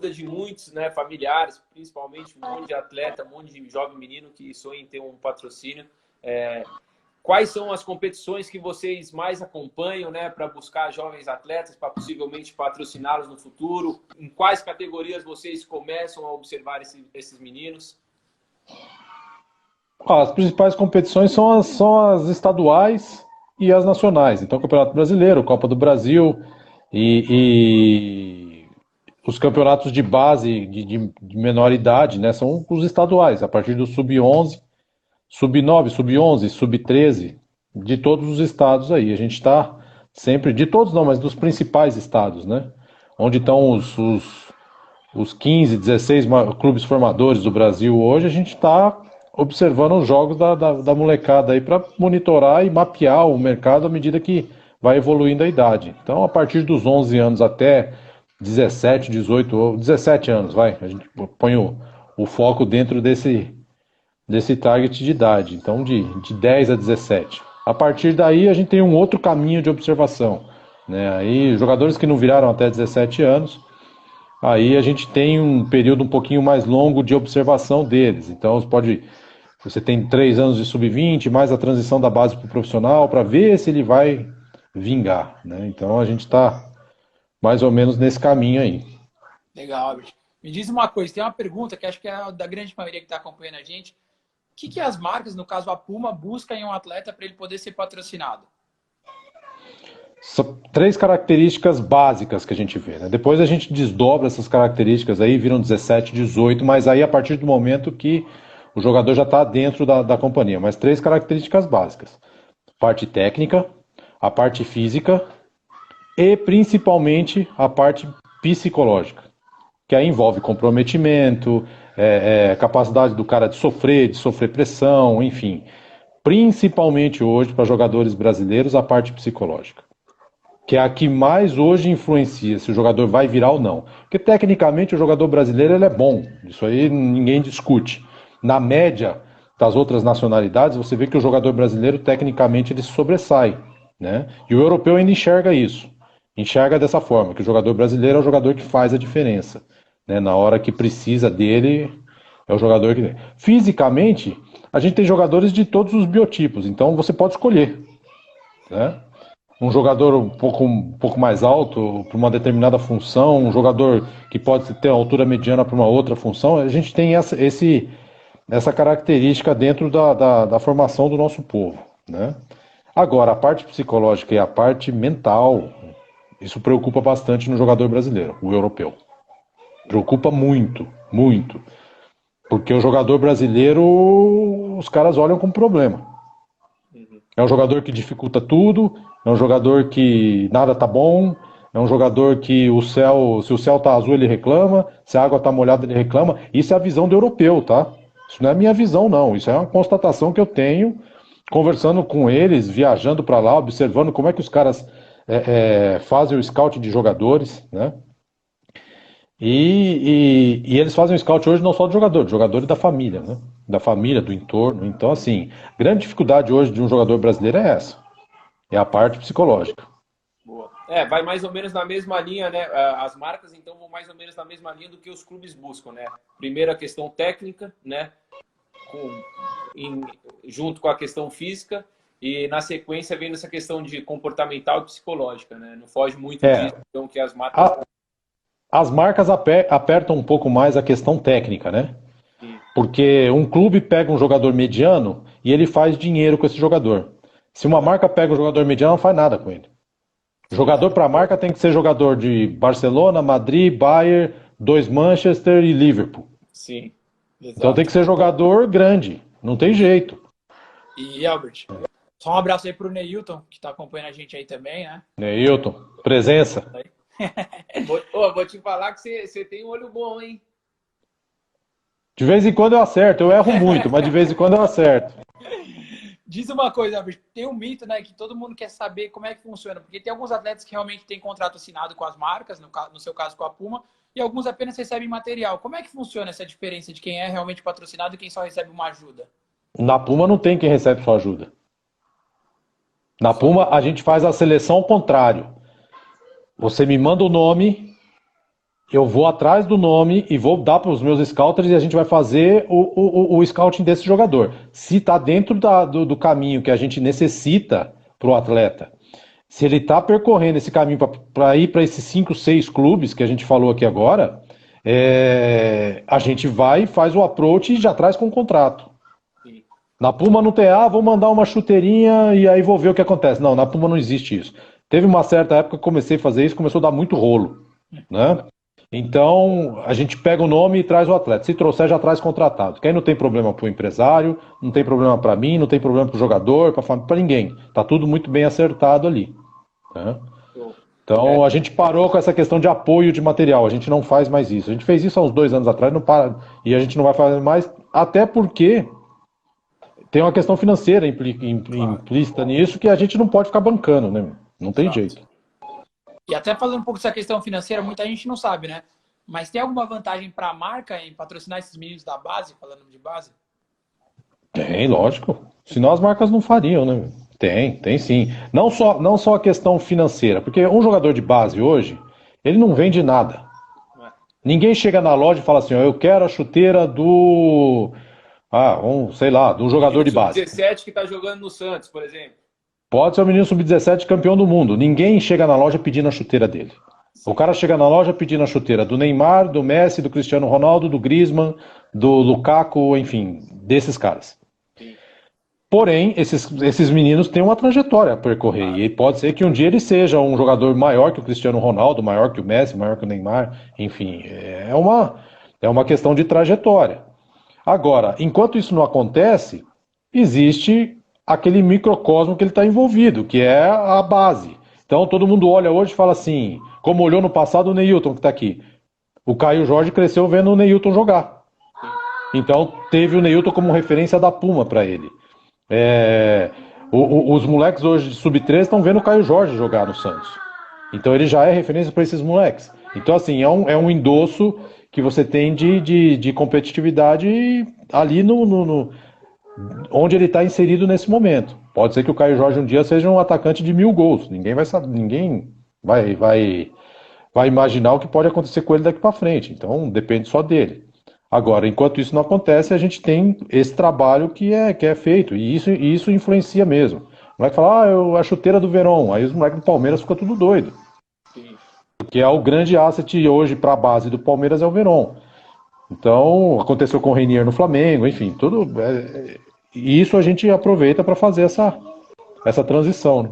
de muitos, né, familiares, principalmente um monte de atleta, um monte de jovem menino que sonha em ter um patrocínio. Quais são as competições que vocês mais acompanham, né, para buscar jovens atletas, para possivelmente patrociná-los no futuro? Em quais categorias vocês começam a observar esses meninos? As principais competições são as estaduais e as nacionais. Então, Campeonato Brasileiro, Copa do Brasil e os campeonatos de base de menor idade, né, são os estaduais, a partir do sub-11, sub-9, sub-11, sub-13, de todos os estados aí. A gente está sempre, de todos não, mas dos principais estados, né? Onde estão os 15, 16 clubes formadores do Brasil hoje, a gente está observando os jogos da molecada aí para monitorar e mapear o mercado à medida que vai evoluindo a idade. Então, a partir dos 11 anos até 17, 18, ou 17 anos, vai, a gente põe o foco dentro desse target de idade, então de 10 a 17. A partir daí, a gente tem um outro caminho de observação, né? Aí, jogadores que não viraram até 17 anos, aí a gente tem um período um pouquinho mais longo de observação deles. Então, você tem 3 anos de sub-20, mais a transição da base para o profissional, para ver se ele vai vingar, né? Então, a gente está mais ou menos nesse caminho aí. Legal, Albert. Me diz uma coisa, tem uma pergunta que acho que é da grande maioria que está acompanhando a gente. O que as marcas, no caso a Puma, buscam em um atleta para ele poder ser patrocinado? São 3 características básicas que a gente vê, né? Depois a gente desdobra essas características aí, viram 17, 18, mas aí a partir do momento que o jogador já está dentro da companhia. Mas 3 características básicas. Parte técnica, a parte física e principalmente a parte psicológica, que aí envolve comprometimento, capacidade do cara de sofrer pressão, enfim. Principalmente hoje, para jogadores brasileiros, a parte psicológica, que é a que mais hoje influencia se o jogador vai virar ou não. Porque tecnicamente o jogador brasileiro ele é bom, isso aí ninguém discute. Na média das outras nacionalidades, você vê que o jogador brasileiro tecnicamente ele sobressai, né? E o europeu ainda enxerga isso. Enxerga dessa forma, que o jogador brasileiro é o jogador que faz a diferença, né? Na hora que precisa dele, é o jogador que... Fisicamente, a gente tem jogadores de todos os biotipos, então você pode escolher, né? Um jogador um pouco mais alto para uma determinada função, um jogador que pode ter altura mediana para uma outra função. A gente tem essa característica dentro da formação do nosso povo, né? Agora, a parte psicológica e a parte mental, isso preocupa bastante no jogador brasileiro, o europeu. Preocupa muito, muito. Porque o jogador brasileiro, os caras olham como problema. É um jogador que dificulta tudo, é um jogador que nada tá bom, é um jogador que se o céu tá azul ele reclama, se a água tá molhada ele reclama. Isso é a visão do europeu, tá? Isso não é a minha visão, não. Isso é uma constatação que eu tenho conversando com eles, viajando para lá, observando como é que os caras fazem o scout de jogadores, né? E eles fazem o scout hoje não só de jogador e da família, né? Da família, do entorno. Então, assim, a grande dificuldade hoje de um jogador brasileiro é essa. É a parte psicológica. Boa. Vai mais ou menos na mesma linha, né? As marcas, então, vão mais ou menos na mesma linha do que os clubes buscam, né? Primeiro a questão técnica, né? Junto com a questão física, e na sequência vem essa questão de comportamental e psicológica, né? Não foge muito disso, então, que as marcas... As marcas apertam um pouco mais a questão técnica, né? Sim. Porque um clube pega um jogador mediano e ele faz dinheiro com esse jogador. Se uma marca pega um jogador mediano, não faz nada com ele. Jogador para marca tem que ser jogador de Barcelona, Madrid, Bayern, 2 Manchester e Liverpool. Sim. Exato. Então tem que ser jogador grande. Não tem jeito. E Albert, só um abraço aí pro Neilton, que tá acompanhando a gente aí também, né? Neilton, presença. Vou te falar que você tem um olho bom, hein? De vez em quando eu acerto. Eu erro muito, mas de vez em quando eu acerto. Diz uma coisa, Albert, tem um mito, né, que todo mundo quer saber como é que funciona, porque tem alguns atletas que realmente têm contrato assinado com as marcas, no seu caso com a Puma, e alguns apenas recebem material. Como é que funciona essa diferença de quem é realmente patrocinado e quem só recebe uma ajuda? Na Puma não tem quem recebe só ajuda. Na Puma a gente faz a seleção ao contrário. Você me manda o nome, Eu vou atrás do nome e vou dar para os meus scouters e a gente vai fazer o scouting desse jogador. Se está dentro do caminho que a gente necessita para o atleta, se ele está percorrendo esse caminho para ir para esses 5, 6 clubes que a gente falou aqui agora, a gente vai, faz o approach e já traz com o contrato. Sim. Na Puma não tem, vou mandar uma chuteirinha e aí vou ver o que acontece. Não, na Puma não existe isso. Teve uma certa época que eu comecei a fazer isso, começou a dar muito rolo, né? Então, a gente pega o nome e traz o atleta. Se trouxer, já traz contratado. Que aí não tem problema para o empresário, não tem problema para mim, não tem problema para o jogador, para ninguém. Tá tudo muito bem acertado ali. Né? Então, a gente parou com essa questão de apoio de material. A gente não faz mais isso. A gente fez isso há uns 2 anos atrás, não para, e a gente não vai fazer mais, até porque tem uma questão financeira implícita nisso que a gente não pode ficar bancando, né? Não tem jeito. E até falando um pouco dessa questão financeira, muita gente não sabe, né? Mas tem alguma vantagem para a marca em patrocinar esses meninos da base, falando de base? Tem, lógico. Senão as marcas não fariam, né? Tem sim. Não só a questão financeira, porque um jogador de base hoje, ele não vende nada. Ninguém chega na loja e fala assim, eu quero a chuteira do... sei lá, do jogador de base. 17 que está jogando no Santos, por exemplo. Pode ser o menino sub-17 campeão do mundo. Ninguém chega na loja pedindo a chuteira dele. O cara chega na loja pedindo a chuteira do Neymar, do Messi, do Cristiano Ronaldo, do Griezmann, do Lukaku, enfim, desses caras. Sim. Porém, esses meninos têm uma trajetória a percorrer. E pode ser que um dia ele seja um jogador maior que o Cristiano Ronaldo, maior que o Messi, maior que o Neymar. Enfim, é uma questão de trajetória. Agora, enquanto isso não acontece, existe aquele microcosmo que ele está envolvido, que é a base. Então todo mundo olha hoje e fala assim, como olhou no passado o Neilton que está aqui. O Caio Jorge cresceu vendo o Neilton jogar. Então teve o Neilton como referência da Puma para ele. Os moleques hoje de sub-13 estão vendo o Caio Jorge jogar no Santos. Então ele já é referência para esses moleques. Então assim, é um endosso que você tem de competitividade ali onde ele está inserido nesse momento. Pode ser que o Caio Jorge um dia seja um atacante de 1000 gols. Ninguém vai saber, ninguém vai imaginar o que pode acontecer com ele daqui para frente. Então depende só dele. Agora, enquanto isso não acontece, a gente tem esse trabalho que é feito. E isso influencia mesmo. O moleque fala, a chuteira do Verón. Aí os moleques do Palmeiras ficam tudo doido. Sim. Porque é o grande asset hoje para a base do Palmeiras é o Verón. Então, aconteceu com o Reinier no Flamengo, enfim, tudo. E isso a gente aproveita para fazer essa transição. Né?